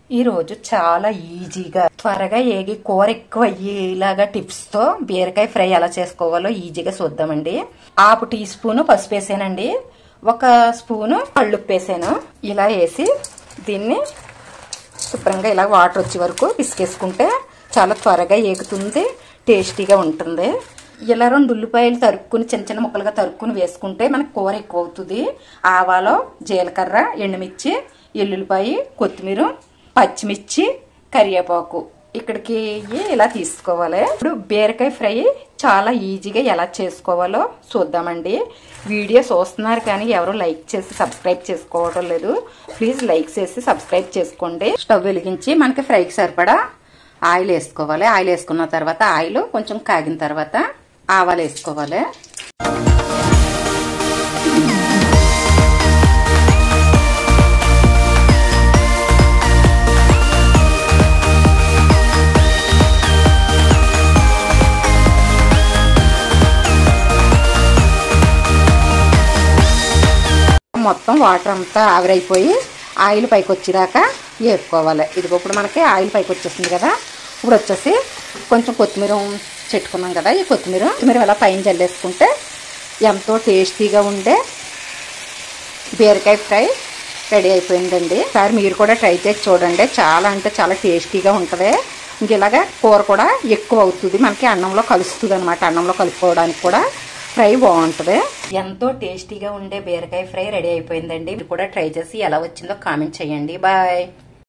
ఈ రోజు చాలా ఈజీగా త్వరగా ఏగి కూర ఎక్కువ అయ్యేలాగా టిప్స్ తో బీరకాయ ఫ్రై ఎలా చేసుకోవాలో ఈజీగా చూద్దామండి. 1/2 టీ స్పూన్ పసుపు వేసానండి, 1 స్పూను కళ్ళుప్పు వేసాను. ఇలా వేసి దీన్ని శుభ్రంగా ఇలా వాటర్ వచ్చే వరకు పిసికేసుకుంటే చాలా త్వరగా ఏగుతుంది, టేస్టీగా ఉంటుంది. ఇలా 2 ఉల్లిపాయలు తరుక్కుని చిన్న చిన్న ముక్కలుగా తరుక్కుని వేసుకుంటే మనకు కూర ఎక్కువ అవుతుంది. ఆవాలు, జీలకర్ర, ఎండుమిర్చి, ఎల్లుల్లిపాయ, కొత్తిమీర, పచ్చిమిర్చి, కరివేపాకు ఇక్కడికి ఇలా తీసుకోవాలి. ఇప్పుడు బీరకాయ ఫ్రై చాలా ఈజీగా ఎలా చేసుకోవాలో చూద్దామండి. వీడియో చూస్తున్నారు కానీ ఎవరు లైక్ చేసి సబ్స్క్రైబ్ చేసుకోవడం లేదు. ప్లీజ్ లైక్ చేసి సబ్స్క్రైబ్ చేసుకోండి. స్టవ్ వెలిగించి మనకి ఫ్రైకి సరిపడా ఆయిల్ వేసుకోవాలి. ఆయిల్ వేసుకున్న తర్వాత ఆయిల్ కొంచెం కాగిన తర్వాత ఆవాలు వేసుకోవాలి. మొత్తం వాటర్ అంతా ఆవిరైపోయి ఆయిల్ పైకి వచ్చేదాకా వేపుకోవాలి. ఇదిగో ఇప్పుడు మనకి ఆయిల్ పైకి వచ్చేసింది కదా. ఇప్పుడు వచ్చేసి కొంచెం కొత్తిమీర చెట్టుకున్నాం కదా, ఈ కొత్తిమీర అలా పైన జల్లేసుకుంటే ఎంతో టేస్టీగా ఉండే బీరకాయ ఫ్రై రెడీ అయిపోయిందండి. సార్ మీరు కూడా ట్రై చేసి చూడండి, చాలా అంటే చాలా టేస్టీగా ఉంటుంది. ఇంక ఇలాగా కూర కూడా ఎక్కువ అవుతుంది, మనకి అన్నంలో కలుస్తుంది అనమాట. అన్నంలో కలుపుకోవడానికి కూడా ఫ్రై బాగుంటుంది. ఎంతో టేస్టీగా ఉండే బీరకాయ ఫ్రై రెడీ అయిపోయిందండి. మీరు కూడా ట్రై చేసి ఎలా వచ్చిందో కామెంట్ చేయండి. బాయ్.